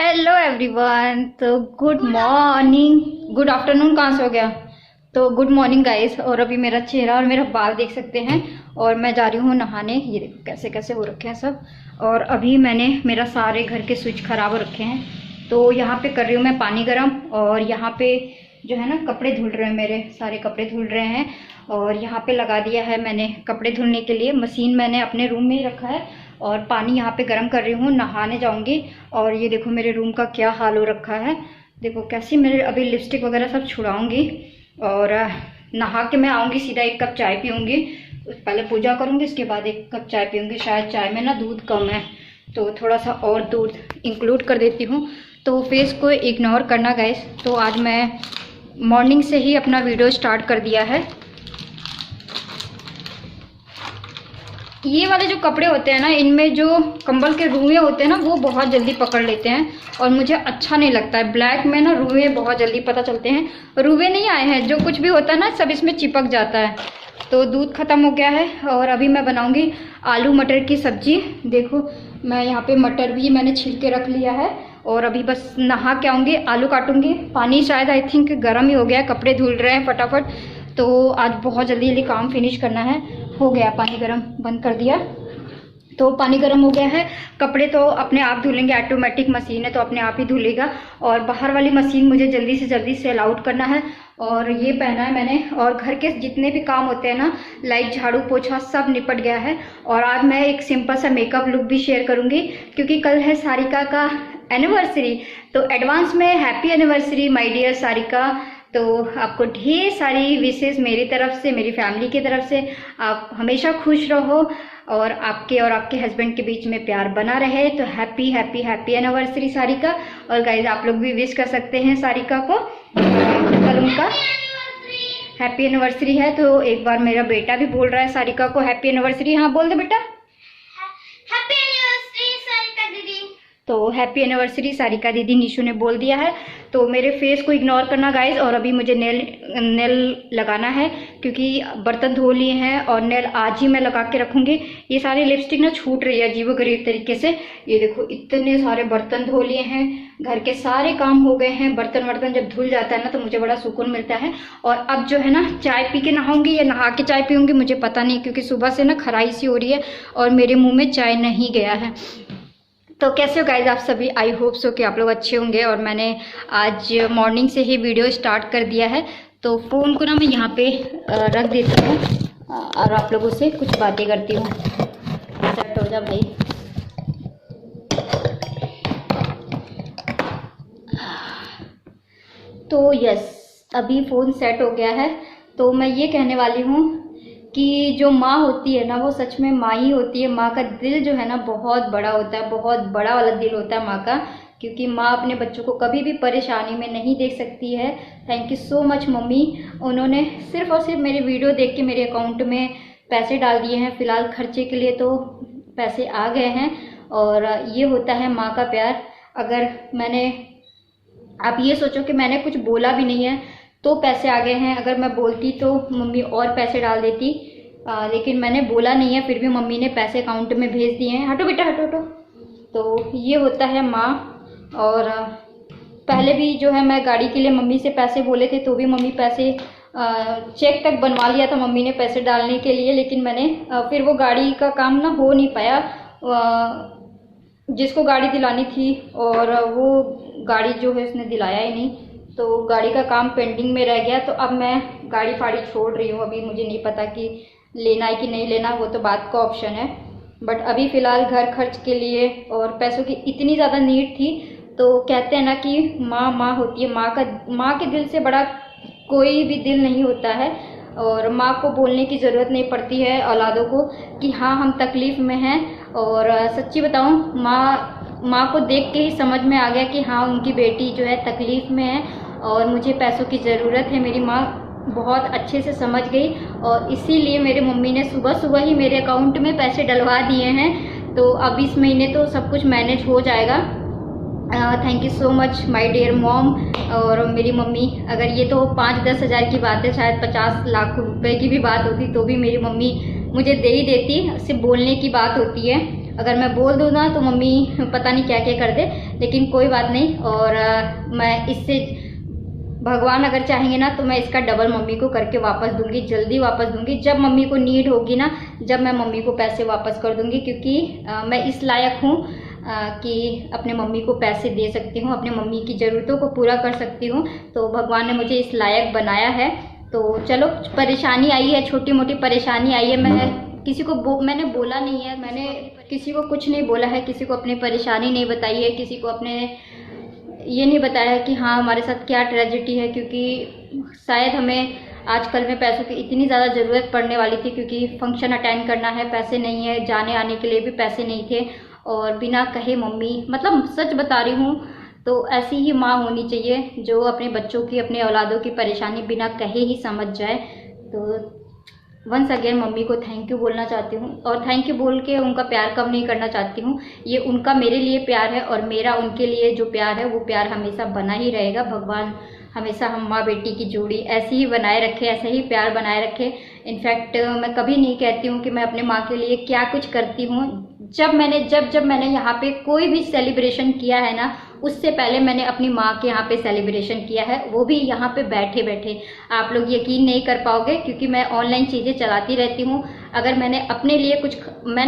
Hello everyone. तो good morning, good afternoon कहाँ से हो गया। तो गुड मॉर्निंग गाइस। और अभी मेरा चेहरा और मेरा बाल देख सकते हैं। और मैं जा रही हूँ नहाने। ये देखो कैसे कैसे हो रखे हैं सब। और अभी मैंने मेरा सारे घर के स्विच खराब हो रखे हैं, तो यहाँ पे कर रही हूँ मैं पानी गर्म। और यहाँ पे जो है ना कपड़े धुल रहे हैं, मेरे सारे कपड़े धुल रहे हैं। और यहाँ पे लगा दिया है मैंने कपड़े धुलने के लिए मशीन, मैंने अपने रूम में ही रखा है। और पानी यहाँ पे गर्म कर रही हूँ, नहाने जाऊँगी। और ये देखो मेरे रूम का क्या हाल हो रखा है। देखो कैसी मेरे अभी लिपस्टिक वगैरह सब छुड़ाऊँगी। और नहा के मैं आऊँगी सीधा 1 कप चाय पीऊँगी। पहले पूजा करूँगी, उसके बाद 1 कप चाय पीऊँगी। शायद चाय में ना दूध कम है, तो थोड़ा सा और दूध इंक्लूड कर देती हूँ। तो फेस को इग्नोर करना गाइस। तो आज मैं मॉर्निंग से ही अपना वीडियो स्टार्ट कर दिया है। ये वाले जो कपड़े होते हैं ना, इनमें जो कंबल के रुएं होते हैं ना, वो बहुत जल्दी पकड़ लेते हैं और मुझे अच्छा नहीं लगता है। ब्लैक में ना रुएं बहुत जल्दी पता चलते हैं। रुएं नहीं आए हैं, जो कुछ भी होता है ना सब इसमें चिपक जाता है। तो दूध ख़त्म हो गया है और अभी मैं बनाऊंगी आलू मटर की सब्जी। देखो मैं यहाँ पे मटर भी मैंने छिल के रख लिया है। और अभी बस नहा के आऊँगी, आलू काटूंगी। पानी शायद आई थिंक गर्म ही हो गया है, कपड़े धुल रहे हैं फटाफट। तो आज बहुत जल्दी जल्दी काम फिनिश करना है। हो गया पानी गर्म, बंद कर दिया। तो पानी गर्म हो गया है। कपड़े तो अपने आप धुलेंगे, ऑटोमेटिक मशीन है तो अपने आप ही धुलेगा। और बाहर वाली मशीन मुझे जल्दी से जल्दी सेल आउट करना है। और ये पहना है मैंने। और घर के जितने भी काम होते हैं ना, लाइक झाड़ू पोछा सब निपट गया है। और आज मैं एक सिंपल सा मेकअप लुक भी शेयर करूंगी, क्योंकि कल है सारिका का एनिवर्सरी। तो एडवांस में happy anniversary my dear Sarika. तो आपको ढेर सारी विशेष मेरी तरफ से, मेरी फैमिली की तरफ से। आप हमेशा खुश रहो और आपके हस्बैंड के बीच में प्यार बना रहे। तो happy happy happy anniversary Sarika. और गाइज आप लोग भी विश कर सकते हैं सारिका को, कल उनका हैप्पी एनिवर्सरी है। तो एक बार मेरा बेटा भी बोल रहा है सारिका को हैप्पी एनिवर्सरी। हाँ बोल दे बेटा, हैप्पी एनिवर्सरी सारिका दीदी। तो हैप्पी एनिवर्सरी सारिका दीदी निशु ने बोल दिया है। तो मेरे फेस को इग्नोर करना गाइज। और अभी मुझे नेल लगाना है, क्योंकि बर्तन धो लिए हैं और नेल आज ही मैं लगा के रखूँगी। ये सारी लिपस्टिक ना छूट रही है अजीबोगरीब तरीके से। ये देखो इतने सारे बर्तन धो लिए हैं, घर के सारे काम हो गए हैं। बर्तन वर्तन जब धुल जाता है ना तो मुझे बड़ा सुकून मिलता है। और अब जो है ना चाय पी के नहाऊंगी या नहा के चाय पीऊँगी मुझे पता नहीं, क्योंकि सुबह से ना खराई सी हो रही है और मेरे मुँह में चाय नहीं गया है। तो कैसे हो गाइज आप सभी। आई होप सो कि आप लोग अच्छे होंगे। और मैंने आज मॉर्निंग से ही वीडियो स्टार्ट कर दिया है। तो फ़ोन को ना मैं यहाँ पे रख देती हूँ और आप लोगों से कुछ बातें करती हूँ। सेट हो जा भाई। तो यस, अभी फ़ोन सेट हो गया है। तो मैं ये कहने वाली हूँ कि जो माँ होती है ना, वो सच में माँ ही होती है। माँ का दिल जो है ना बहुत बड़ा होता है, बहुत बड़ा वाला दिल होता है माँ का। क्योंकि माँ अपने बच्चों को कभी भी परेशानी में नहीं देख सकती है। Thank you so much mummy. उन्होंने सिर्फ और सिर्फ मेरे वीडियो देख के मेरे अकाउंट में पैसे डाल दिए हैं। फ़िलहाल खर्चे के लिए तो पैसे आ गए हैं। और ये होता है माँ का प्यार। अगर मैंने, आप ये सोचो कि मैंने कुछ बोला भी नहीं है तो पैसे आ गए हैं। अगर मैं बोलती तो मम्मी और पैसे डाल देती, लेकिन मैंने बोला नहीं है, फिर भी मम्मी ने पैसे अकाउंट में भेज दिए हैं। हटो बेटा हटो हटो। तो ये होता है माँ। और पहले भी जो है मैं गाड़ी के लिए मम्मी से पैसे बोले थे तो भी मम्मी पैसे चेक तक बनवा लिया था मम्मी ने पैसे डालने के लिए। लेकिन मैंने फिर वो गाड़ी का काम ना हो नहीं पाया, जिसको गाड़ी दिलानी थी, और वो गाड़ी जो है उसने दिलाया ही नहीं। तो गाड़ी का काम पेंडिंग में रह गया। तो अब मैं गाड़ी फाड़ी छोड़ रही हूँ। अभी मुझे नहीं पता कि लेना है कि नहीं लेना, वो तो बात का ऑप्शन है। बट अभी फ़िलहाल घर खर्च के लिए और पैसों की इतनी ज़्यादा नीड थी। तो कहते हैं ना कि माँ माँ होती है। माँ के दिल से बड़ा कोई भी दिल नहीं होता है। और माँ को बोलने की ज़रूरत नहीं पड़ती है औलादों को कि हाँ हम तकलीफ़ में हैं। और सच्ची बताऊँ, माँ को देख के ही समझ में आ गया कि हाँ उनकी बेटी जो है तकलीफ़ में है और मुझे पैसों की ज़रूरत है। मेरी माँ बहुत अच्छे से समझ गई और इसीलिए मेरे मम्मी ने सुबह सुबह ही मेरे अकाउंट में पैसे डलवा दिए हैं। तो अब इस महीने तो सब कुछ मैनेज हो जाएगा। Thank you so much my dear mom और मेरी मम्मी। अगर ये तो 5-10 हज़ार की बात है, शायद 50 लाख रुपए की भी बात होती तो भी मेरी मम्मी मुझे दे ही देती। सिर्फ बोलने की बात होती है। अगर मैं बोल दूँ ना तो मम्मी पता नहीं क्या क्या कर दे, लेकिन कोई बात नहीं। और मैं इससे भगवान अगर चाहेंगे ना तो मैं इसका डबल मम्मी को करके वापस दूंगी, जल्दी वापस दूंगी। जब मम्मी को नीड होगी ना, जब मैं मम्मी को पैसे वापस कर दूंगी, क्योंकि मैं इस लायक हूँ कि अपने मम्मी को पैसे दे सकती हूँ, अपने मम्मी की ज़रूरतों को पूरा कर सकती हूँ। तो भगवान ने मुझे इस लायक बनाया है। तो चलो, परेशानी आई है, छोटी मोटी परेशानी आई है, मैं किसी को मैंने बोला नहीं है, मैंने किसी को कुछ नहीं बोला है, किसी को अपनी परेशानी नहीं बताई है, किसी को अपने ये नहीं बताया है कि हाँ हमारे साथ क्या ट्रेजेडी है, क्योंकि शायद हमें आजकल में पैसों की इतनी ज़्यादा ज़रूरत पड़ने वाली थी, क्योंकि फंक्शन अटेंड करना है, पैसे नहीं है, जाने आने के लिए भी पैसे नहीं थे। और बिना कहे मम्मी, मतलब सच बता रही हूँ, तो ऐसी ही माँ होनी चाहिए जो अपने बच्चों की, अपने औलादों की परेशानी बिना कहे ही समझ जाए। तो वंस अगेन मम्मी को थैंक यू बोलना चाहती हूँ, और थैंक यू बोल के उनका प्यार कम नहीं करना चाहती हूँ। ये उनका मेरे लिए प्यार है, और मेरा उनके लिए जो प्यार है वो प्यार हमेशा बना ही रहेगा। भगवान हमेशा हम माँ बेटी की जोड़ी ऐसी ही बनाए रखे, ऐसे ही प्यार बनाए रखे। इनफैक्ट मैं कभी नहीं कहती हूँ कि मैं अपने माँ के लिए क्या कुछ करती हूँ। जब मैंने यहाँ पे कोई भी सेलिब्रेशन किया है ना, उससे पहले मैंने अपनी माँ के यहाँ पे सेलिब्रेशन किया है, वो भी यहाँ पे बैठे बैठे। आप लोग यकीन नहीं कर पाओगे, क्योंकि मैं ऑनलाइन चीज़ें चलाती रहती हूँ। अगर मैंने अपने लिए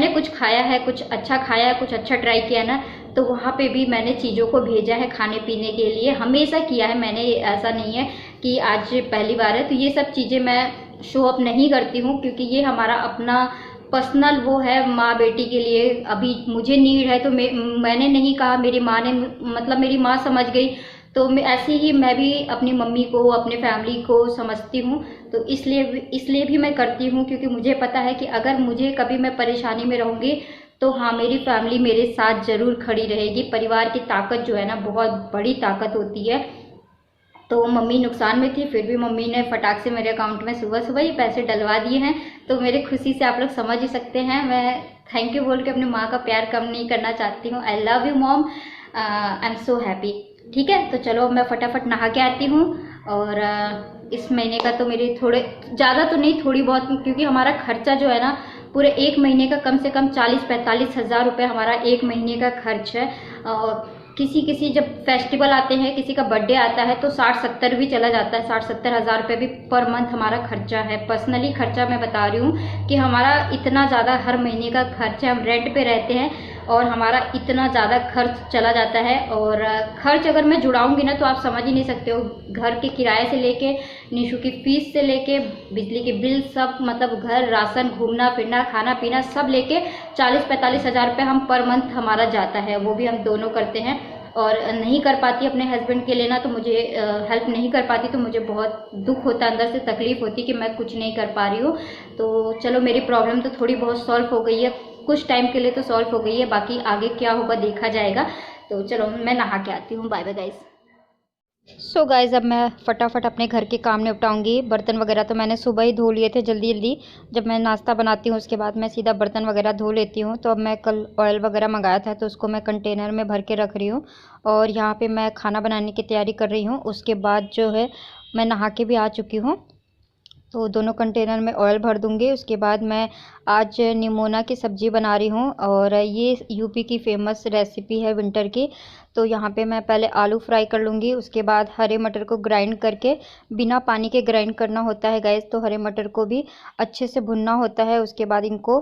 कुछ खाया है, कुछ अच्छा खाया है, कुछ अच्छा ट्राई किया ना, तो वहाँ पे भी मैंने चीज़ों को भेजा है खाने पीने के लिए, हमेशा किया है मैंने। ऐसा नहीं है कि आज पहली बार है। तो ये सब चीज़ें मैं शो अप नहीं करती हूँ, क्योंकि ये हमारा अपना पर्सनल वो है माँ बेटी के लिए। अभी मुझे नीड है तो मैंने नहीं कहा, मेरी माँ ने, मतलब मेरी माँ समझ गई। तो मैं ऐसे ही मैं भी अपनी मम्मी को, अपने फैमिली को समझती हूँ। तो इसलिए भी मैं करती हूँ, क्योंकि मुझे पता है कि अगर मुझे कभी मैं परेशानी में रहूँगी तो हाँ, मेरी फैमिली मेरे साथ ज़रूर खड़ी रहेगी। परिवार की ताकत जो है ना, बहुत बड़ी ताकत होती है। तो मम्मी नुकसान में थी, फिर भी मम्मी ने फटाक से मेरे अकाउंट में सुबह सुबह ही पैसे डलवा दिए हैं। तो मेरी खुशी से आप लोग समझ ही सकते हैं। मैं थैंक यू बोल के अपनी माँ का प्यार कम नहीं करना चाहती हूँ। I love you mom, I am so happy. ठीक है, तो चलो मैं फटाफट नहा के आती हूँ। और इस महीने का तो मेरी थोड़े ज़्यादा तो नहीं, थोड़ी बहुत, क्योंकि हमारा खर्चा जो है ना पूरे एक महीने का कम से कम 40-45 हज़ार रुपये हमारा एक महीने का खर्च है। किसी जब फेस्टिवल आते हैं, किसी का बर्थडे आता है तो 60-70 भी चला जाता है। 60-70 हज़ार रुपये भी पर मंथ हमारा खर्चा है। पर्सनली खर्चा मैं बता रही हूँ कि हमारा इतना ज़्यादा हर महीने का खर्च है। हम रेंट पे रहते हैं और हमारा इतना ज़्यादा खर्च चला जाता है। और खर्च अगर मैं जुड़ाऊँगी ना तो आप समझ ही नहीं सकते हो। घर के किराए से लेके, निशु की फ़ीस से लेके, बिजली के बिल सब, मतलब घर, राशन, घूमना फिरना, खाना पीना सब लेके 40-45 हज़ार रुपये हम पर मंथ हमारा जाता है। वो भी हम दोनों करते हैं। और नहीं कर पाती अपने हस्बैंड के लिए ना, तो मुझे हेल्प नहीं कर पाती तो मुझे बहुत दुख होता, अंदर से तकलीफ़ होती कि मैं कुछ नहीं कर पा रही हूँ। तो चलो, मेरी प्रॉब्लम तो थोड़ी बहुत सॉल्व हो गई है, कुछ टाइम के लिए तो सॉल्व हो गई है, बाकी आगे क्या होगा देखा जाएगा। तो चलो मैं नहा के आती हूँ। Bye bye guys. So guys, अब मैं फटाफट अपने घर के काम निपटाऊंगी। बर्तन वगैरह तो मैंने सुबह ही धो लिए थे जल्दी जल्दी। जब मैं नाश्ता बनाती हूँ उसके बाद मैं सीधा बर्तन वगैरह धो लेती हूँ। तो अब मैं कल ऑयल वगैरह मंगाया था तो उसको मैं कंटेनर में भर के रख रही हूँ। और यहाँ पे मैं खाना बनाने की तैयारी कर रही हूँ। उसके बाद जो है मैं नहा के भी आ चुकी हूँ, तो दोनों कंटेनर में ऑयल भर दूँगी। उसके बाद मैं आज निमोना की सब्ज़ी बना रही हूँ, और ये यूपी की फ़ेमस रेसिपी है विंटर की। तो यहाँ पे मैं पहले आलू फ्राई कर लूँगी, उसके बाद हरे मटर को ग्राइंड करके, बिना पानी के ग्राइंड करना होता है गाइस। तो हरे मटर को भी अच्छे से भुनना होता है, उसके बाद इनको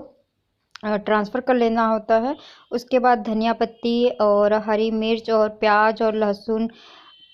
ट्रांसफ़र कर लेना होता है। उसके बाद धनिया पत्ती और हरी मिर्च और प्याज और लहसुन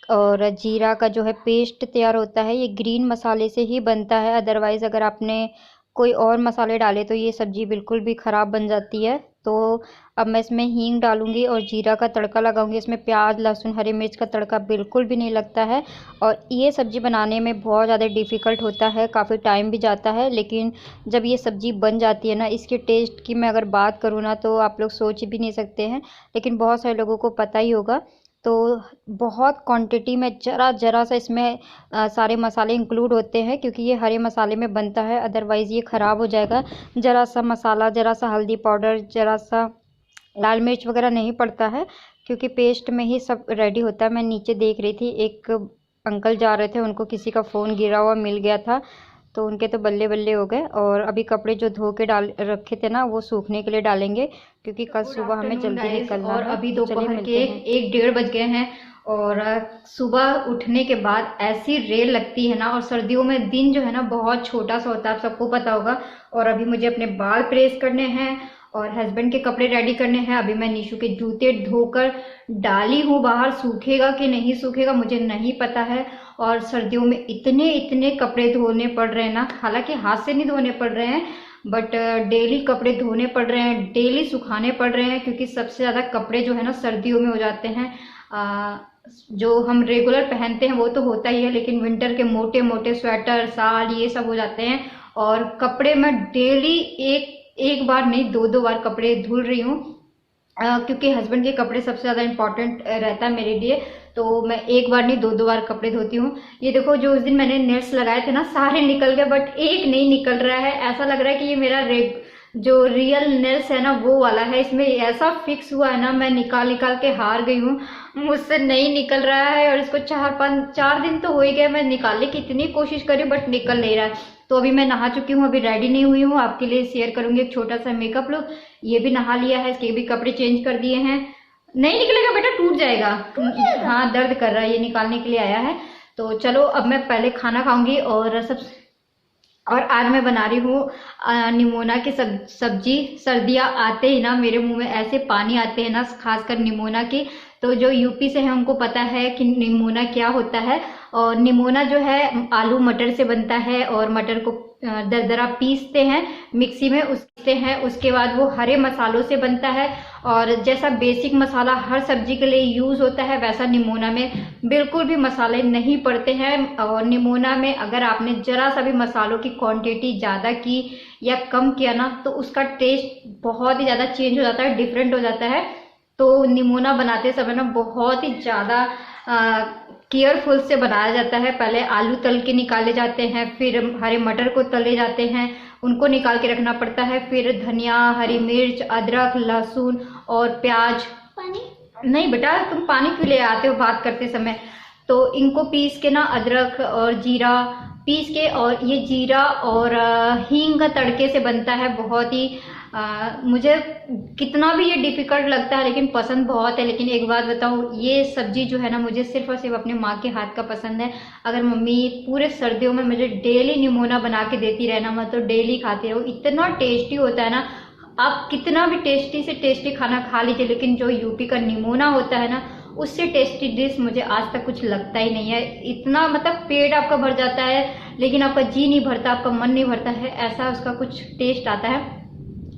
और जीरा का जो है पेस्ट तैयार होता है। ये ग्रीन मसाले से ही बनता है, अदरवाइज़ अगर आपने कोई और मसाले डाले तो ये सब्ज़ी बिल्कुल भी ख़राब बन जाती है। तो अब मैं इसमें हींग डालूँगी और जीरा का तड़का लगाऊँगी। इसमें प्याज, लहसुन, हरी मिर्च का तड़का बिल्कुल भी नहीं लगता है। और ये सब्ज़ी बनाने में बहुत ज़्यादा डिफ़िकल्ट होता है, काफ़ी टाइम भी जाता है, लेकिन जब ये सब्ज़ी बन जाती है ना, इसके टेस्ट की मैं अगर बात करूँ ना तो आप लोग सोच भी नहीं सकते हैं, लेकिन बहुत सारे लोगों को पता ही होगा। तो बहुत क्वांटिटी में ज़रा सा इसमें सारे मसाले इंक्लूड होते हैं, क्योंकि ये हरे मसाले में बनता है, अदरवाइज़ ये ख़राब हो जाएगा। ज़रा सा मसाला, ज़रा सा हल्दी पाउडर, ज़रा सा लाल मिर्च वगैरह नहीं पड़ता है, क्योंकि पेस्ट में ही सब रेडी होता है। मैं नीचे देख रही थी, एक अंकल जा रहे थे, उनको किसी का फ़ोन गिरा हुआ मिल गया था, तो उनके तो बल्ले बल्ले हो गए। और अभी कपड़े जो धो के डाल रखे थे ना वो सूखने के लिए डालेंगे, क्योंकि कल सुबह हमें जल्दी निकलना है। और अभी तो चलिए दोपहर के मिलते हैं। 1-1:30 बज गए हैं और सुबह उठने के बाद ऐसी रेल लगती है ना। और सर्दियों में दिन जो है ना बहुत छोटा सा होता है, आप सबको पता होगा। और अभी मुझे अपने बाल प्रेस करने हैं और हस्बैंड के कपड़े रेडी करने हैं। अभी मैं निशु के जूते धोकर डाली हूँ बाहर, सूखेगा कि नहीं सूखेगा मुझे नहीं पता है। और सर्दियों में इतने इतने कपड़े धोने पड़ रहे हैं ना, हालांकि हाथ से नहीं धोने पड़ रहे हैं बट डेली कपड़े धोने पड़ रहे हैं, डेली सुखाने पड़ रहे हैं, क्योंकि सबसे ज़्यादा कपड़े जो है ना सर्दियों में हो जाते हैं। जो हम रेगुलर पहनते हैं वो तो होता ही है, लेकिन विंटर के मोटे मोटे स्वेटर साल ये सब हो जाते हैं। और कपड़े मैं डेली एक बार नहीं 2-2 बार कपड़े धुल रही हूँ, क्योंकि हस्बैंड के कपड़े सबसे ज़्यादा इम्पोर्टेंट रहता है मेरे लिए। तो मैं एक बार नहीं 2-2 बार कपड़े धोती हूँ। ये देखो जो उस दिन मैंने नेट्स लगाए थे ना सारे निकल गए, बट एक नहीं निकल रहा है। ऐसा लग रहा है कि ये मेरा जो रियल नेल्स है ना वो वाला है, इसमें ऐसा फिक्स हुआ है ना, मैं निकाल के हार गई हूँ, मुझसे नहीं निकल रहा है। और इसको 4 दिन तो हो ही गए, मैं निकालने की इतनी कोशिश करी बट निकल नहीं रहा है। तो अभी मैं नहा चुकी हूँ, अभी रेडी नहीं हुई हूँ, आपके लिए शेयर करूंगी एक छोटा सा मेकअप लुक। ये भी नहा लिया है, इसके भी कपड़े चेंज कर दिए हैं। नहीं निकलेगा बेटा, टूट जाएगा। हाँ दर्द कर रहा है, ये निकालने के लिए आया है। तो चलो अब मैं पहले खाना खाऊंगी। और आज मैं बना रही हूँ निमोना की सब्जी। सर्दियाँ आते ही ना मेरे मुंह में ऐसे पानी आते हैं ना, खासकर निमोना की। तो जो यूपी से है उनको पता है कि निमोना क्या होता है। और निमोना जो है आलू मटर से बनता है, और मटर को दरदरा पीसते हैं मिक्सी में, उसके बाद वो हरे मसालों से बनता है। और जैसा बेसिक मसाला हर सब्जी के लिए यूज होता है, वैसा निमोना में बिल्कुल भी मसाले नहीं पड़ते हैं। और निमोना में अगर आपने जरा सा भी मसालों की क्वांटिटी ज़्यादा की या कम किया ना, तो उसका टेस्ट बहुत ही ज़्यादा चेंज हो जाता है, डिफरेंट हो जाता है। तो निमोना बनाते समय ना बहुत ही ज़्यादा केयरफुल से बनाया जाता है। पहले आलू तल के निकाले जाते हैं, फिर हरे मटर को तले जाते हैं, उनको निकाल के रखना पड़ता है। फिर धनिया, हरी मिर्च, अदरक, लहसुन और प्याज। पानी नहीं बेटा, तुम पानी क्यों ले आते हो बात करते समय। तो इनको पीस के ना, अदरक और जीरा पीस के, और ये जीरा और हींग का तड़के से बनता है। बहुत ही मुझे कितना भी ये डिफिकल्ट लगता है लेकिन पसंद बहुत है। लेकिन एक बात बताऊँ, ये सब्जी जो है ना मुझे सिर्फ और सिर्फ अपने माँ के हाथ का पसंद है। अगर मम्मी पूरे सर्दियों में मुझे डेली निमोना बना के देती रहे ना, मैं तो डेली खाती रहूँ। इतना टेस्टी होता है ना, आप कितना भी टेस्टी से टेस्टी खाना खा लीजिए, लेकिन जो यूपी का निमोना होता है ना, उससे टेस्टी डिश मुझे आज तक कुछ लगता ही नहीं है। इतना मतलब पेट आपका भर जाता है, लेकिन आपका जी नहीं भरता, आपका मन नहीं भरता है, ऐसा उसका कुछ टेस्ट आता है।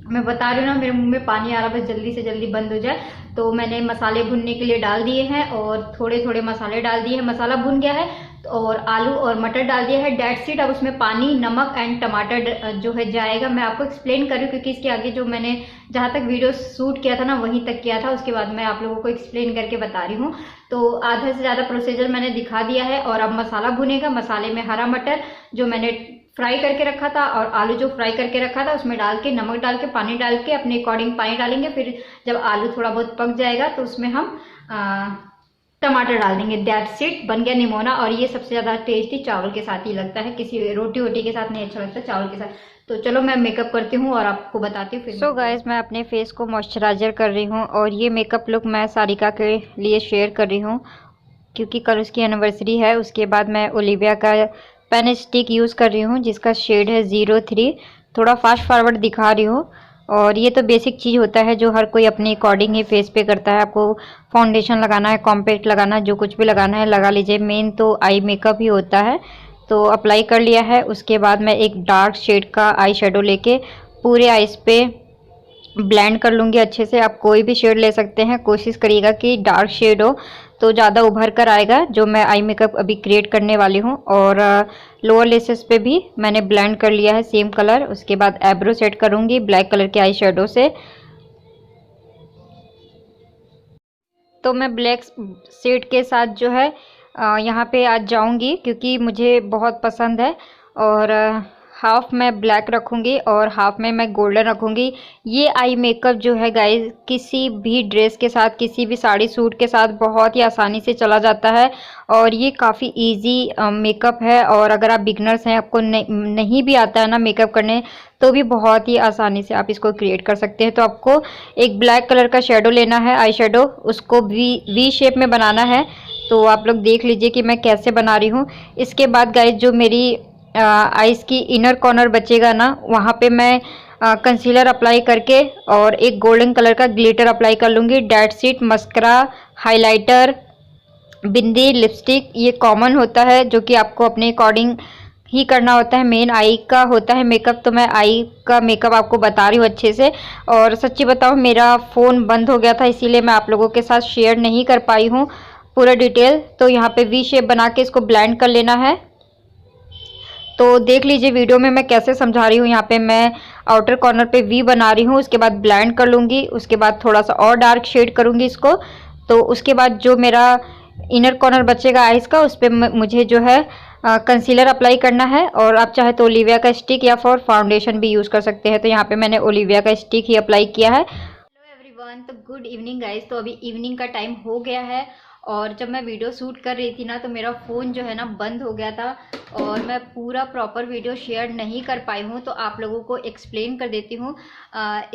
मैं बता रही हूँ ना, मेरे मुंह में पानी आ रहा, बस जल्दी से जल्दी बंद हो जाए। तो मैंने मसाले भुनने के लिए डाल दिए हैं, और थोड़े थोड़े मसाले डाल दिए हैं। मसाला भुन गया है, और आलू और मटर डाल दिया है, डेट्स इट। अब उसमें पानी, नमक एंड टमाटर जो है जाएगा। मैं आपको एक्सप्लेन कर रही हूँ, क्योंकि इसके आगे जो मैंने जहाँ तक वीडियो शूट किया था ना वहीं तक किया था, उसके बाद मैं आप लोगों को एक्सप्लेन करके बता रही हूँ। तो आधा से ज़्यादा प्रोसीजर मैंने दिखा दिया है। और अब मसाला भुनेगा। मसाले में हरा मटर जो मैंने फ्राई करके रखा था, और आलू जो फ्राई करके रखा था, उसमें डाल के, नमक डाल के, पानी डाल के, अपने अकॉर्डिंग पानी डालेंगे। फिर जब आलू थोड़ा बहुत पक जाएगा तो उसमें हम टमाटर डाल देंगे। दैट्स इट, बन गया निमोना। और ये सबसे ज़्यादा टेस्टी चावल के साथ ही लगता है, किसी रोटी वोटी के साथ नहीं अच्छा लगता, चावल के साथ। तो चलो मैं मेकअप करती हूँ और आपको बताती हूँ फिर। सो गाइस, मैं अपने फेस को मॉइस्चराइजर कर रही हूँ, और ये मेकअप लुक मैं सारिका के लिए शेयर कर रही हूँ, क्योंकि कल उसकी एनिवर्सरी है। उसके बाद मैं ओलिविया का पेन स्टिक यूज़ कर रही हूँ, जिसका शेड है 03। थोड़ा फास्ट फॉरवर्ड दिखा रही हूँ। और ये तो बेसिक चीज़ होता है जो हर कोई अपने अकॉर्डिंग ही फेस पे करता है। आपको फाउंडेशन लगाना है, कॉम्पैक्ट लगाना है, जो कुछ भी लगाना है लगा लीजिए। मेन तो आई मेकअप ही होता है। तो अप्लाई कर लिया है। उसके बाद मैं एक डार्क शेड का आई शेडो लेके पूरे आइज़ पे ब्लेंड कर लूँगी अच्छे से। आप कोई भी शेड ले सकते हैं, कोशिश करिएगा कि डार्क शेड हो तो ज़्यादा उभर कर आएगा, जो मैं आई मेकअप अभी क्रिएट करने वाली हूँ। और लोअर लेसेस पे भी मैंने ब्लेंड कर लिया है सेम कलर। उसके बाद एब्रो सेट करूँगी ब्लैक कलर के आई शेडो से। तो मैं ब्लैक शेड के साथ जो है यहाँ पे आज जाऊँगी, क्योंकि मुझे बहुत पसंद है। और हाफ मैं ब्लैक रखूँगी और हाफ में मैं गोल्डन रखूँगी। ये आई मेकअप जो है गाइस किसी भी ड्रेस के साथ, किसी भी साड़ी सूट के साथ बहुत ही आसानी से चला जाता है और ये काफ़ी इजी मेकअप है। और अगर आप बिगनर्स हैं, आपको नहीं भी आता है ना मेकअप करने, तो भी बहुत ही आसानी से आप इसको क्रिएट कर सकते हैं। तो आपको एक ब्लैक कलर का शेडो लेना है, आई शेडो, उसको वी शेप में बनाना है। तो आप लोग देख लीजिए कि मैं कैसे बना रही हूँ। इसके बाद गाइस जो मेरी आईज की इनर कॉर्नर बचेगा ना, वहाँ पे मैं कंसीलर अप्लाई करके और एक गोल्डन कलर का ग्लिटर अप्लाई कर लूँगी। डेट सीट, मस्करा, हाइलाइटर, बिंदी, लिपस्टिक ये कॉमन होता है जो कि आपको अपने अकॉर्डिंग ही करना होता है। मेन आई का होता है मेकअप, तो मैं आई का मेकअप आपको बता रही हूँ अच्छे से। और सच्ची बताऊँ, मेरा फ़ोन बंद हो गया था, इसीलिए मैं आप लोगों के साथ शेयर नहीं कर पाई हूँ पूरा डिटेल। तो यहाँ पे वी शेप बना के इसको ब्लेंड कर लेना है। तो देख लीजिए वीडियो में मैं कैसे समझा रही हूँ। यहाँ पे मैं आउटर कॉर्नर पे वी बना रही हूँ, उसके बाद ब्लेंड कर लूँगी, उसके बाद थोड़ा सा और डार्क शेड करूँगी इसको। तो उसके बाद जो मेरा इनर कॉर्नर बचेगा आइज़ का, उस पर मुझे जो है कंसीलर अप्लाई करना है। और आप चाहे तो ओलिविया का स्टिक या फिर फाउंडेशन भी यूज़ कर सकते हैं। तो यहाँ पे मैंने ओलिविया का स्टिक ही अप्लाई किया है। हेलो एवरीवन, तो गुड इवनिंग गाइस। तो अभी इवनिंग का टाइम हो गया है और जब मैं वीडियो शूट कर रही थी ना, तो मेरा फ़ोन जो है ना बंद हो गया था और मैं पूरा प्रॉपर वीडियो शेयर नहीं कर पाई हूँ। तो आप लोगों को एक्सप्लेन कर देती हूँ।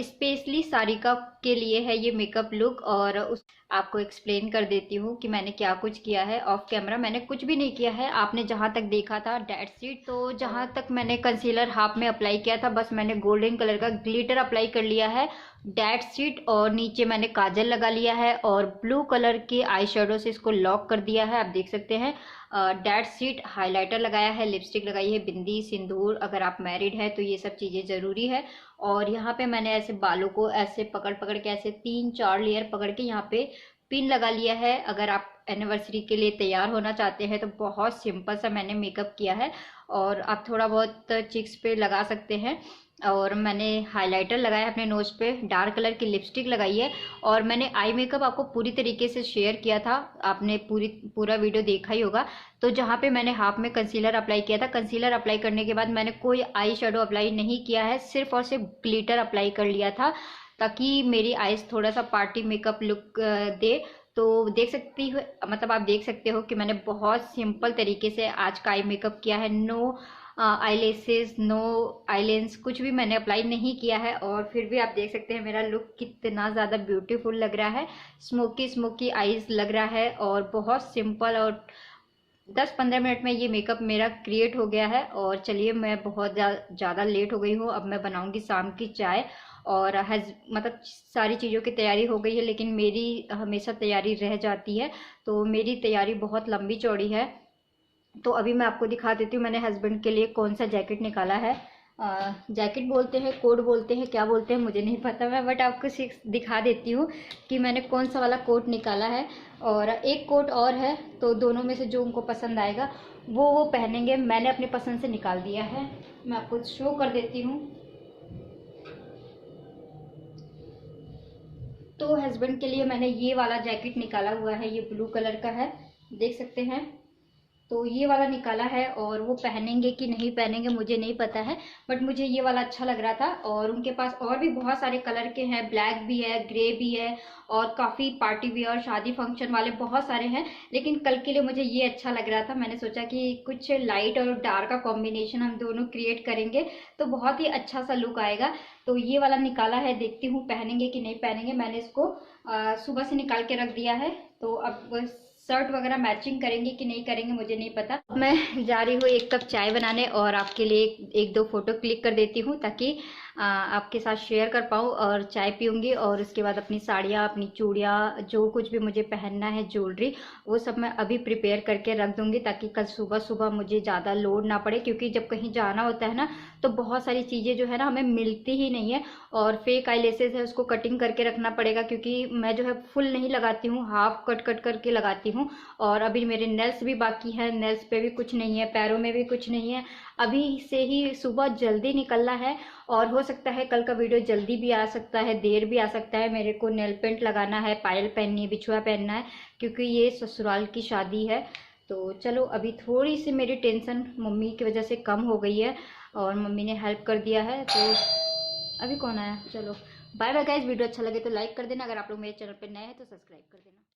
स्पेशली सारिका के लिए है ये मेकअप लुक, और उस आपको एक्सप्लेन कर देती हूँ कि मैंने क्या कुछ किया है। ऑफ कैमरा मैंने कुछ भी नहीं किया है, आपने जहाँ तक देखा था डेट सीट। तो जहाँ तक मैंने कंसीलर हाफ में अप्लाई किया था, बस मैंने गोल्डन कलर का ग्लिटर अप्लाई कर लिया है डेट सीट, और नीचे मैंने काजल लगा लिया है और ब्लू कलर के आई शेडो से इसको लॉक कर दिया है। आप देख सकते हैं डेट सीट, हाइलाइटर लगाया है, लिपस्टिक लगाई है, बिंदी, सिंदूर। अगर आप मैरिड है तो ये सब चीज़ें ज़रूरी है। और यहाँ पे मैंने ऐसे बालों को ऐसे पकड़ पकड़ के ऐसे 3-4 लेयर पकड़ के यहाँ पे पिन लगा लिया है। अगर आप एनिवर्सरी के लिए तैयार होना चाहते हैं तो बहुत सिंपल सा मैंने मेकअप किया है, और आप थोड़ा बहुत चिक्स पे लगा सकते हैं। और मैंने हाइलाइटर लगाया है अपने नोज पे, डार्क कलर की लिपस्टिक लगाई है, और मैंने आई मेकअप आपको पूरी तरीके से शेयर किया था, आपने पूरा वीडियो देखा ही होगा। तो जहाँ पे मैंने हाफ में कंसीलर अप्लाई किया था, कंसीलर अप्लाई करने के बाद मैंने कोई आई शेडो अप्लाई नहीं किया है, सिर्फ और सिर्फ ग्लिटर अप्लाई कर लिया था ताकि मेरी आईज थोड़ा सा पार्टी मेकअप लुक दे। तो देख सकती हो, मतलब आप देख सकते हो कि मैंने बहुत सिंपल तरीके से आज का आई मेकअप किया है। नो आईलेसेस, नो आईलेंस, कुछ भी मैंने अप्लाई नहीं किया है, और फिर भी आप देख सकते हैं मेरा लुक कितना ज़्यादा ब्यूटीफुल लग रहा है। स्मोकी स्मोकी आईज लग रहा है, और बहुत सिंपल, और 10-15 मिनट में ये मेकअप मेरा क्रिएट हो गया है। और चलिए, मैं बहुत ज़्यादा लेट हो गई हूँ, अब मैं बनाऊँगी शाम की चाय। और मतलब सारी चीज़ों की तैयारी हो गई है, लेकिन मेरी हमेशा तैयारी रह जाती है, तो मेरी तैयारी बहुत लंबी चौड़ी है। तो अभी मैं आपको दिखा देती हूँ मैंने हस्बैंड के लिए कौन सा जैकेट निकाला है। जैकेट बोलते हैं, कोट बोलते हैं, क्या बोलते हैं मुझे नहीं पता मैं, बट आपको दिखा देती हूँ कि मैंने कौन सा वाला कोट निकाला है। और एक कोट और है, तो दोनों में से जो उनको पसंद आएगा वो पहनेंगे। मैंने अपनी पसंद से निकाल दिया है, मैं आपको शो कर देती हूँ। तो हस्बैंड के लिए मैंने ये वाला जैकेट निकाला हुआ है, ये ब्लू कलर का है, देख सकते हैं। तो ये वाला निकाला है, और वो पहनेंगे कि नहीं पहनेंगे मुझे नहीं पता है, बट मुझे ये वाला अच्छा लग रहा था। और उनके पास और भी बहुत सारे कलर के हैं, ब्लैक भी है, ग्रे भी है, और काफ़ी पार्टी वियर, शादी फंक्शन वाले बहुत सारे हैं। लेकिन कल के लिए मुझे ये अच्छा लग रहा था, मैंने सोचा कि कुछ लाइट और डार्क का कॉम्बिनेशन हम दोनों क्रिएट करेंगे तो बहुत ही अच्छा सा लुक आएगा। तो ये वाला निकाला है, देखती हूँ पहनेंगे कि नहीं पहनेंगे। मैंने इसको सुबह से निकाल के रख दिया है, तो अब शर्ट वगैरह मैचिंग करेंगे कि नहीं करेंगे मुझे नहीं पता। मैं जा रही हूँ एक कप चाय बनाने, और आपके लिए एक दो फोटो क्लिक कर देती हूँ ताकि आपके साथ शेयर कर पाऊँ। और चाय पीऊँगी, और उसके बाद अपनी साड़ियाँ, अपनी चूड़ियाँ, जो कुछ भी मुझे पहनना है, ज्वेलरी, वो सब मैं अभी प्रिपेयर करके रख दूँगी ताकि कल सुबह सुबह मुझे ज़्यादा लोड ना पड़े। क्योंकि जब कहीं जाना होता है ना, तो बहुत सारी चीज़ें जो है ना हमें मिलती ही नहीं है। और फेक आईलेसेस है, उसको कटिंग करके रखना पड़ेगा, क्योंकि मैं जो है फुल नहीं लगाती हूँ, हाफ कट कट करके लगाती हूँ। और अभी मेरे नेल्स भी बाकी है, नेल्स पे भी कुछ नहीं है, पैरों में भी कुछ नहीं है। अभी से ही सुबह जल्दी निकलना है, और हो सकता है कल का वीडियो जल्दी भी आ सकता है, देर भी आ सकता है। मेरे को नेल पेंट लगाना है, पायल पहननी है, बिछुआ पहनना है, क्योंकि ये ससुराल की शादी है। तो चलो अभी थोड़ी सी मेरी टेंशन मम्मी की वजह से कम हो गई है और मम्मी ने हेल्प कर दिया है। तो अभी कौन आया, चलो बाय बाय गाइस। वीडियो अच्छा लगे तो लाइक कर देना, अगर आप लोग मेरे चैनल पर नए हैं तो सब्सक्राइब कर देना।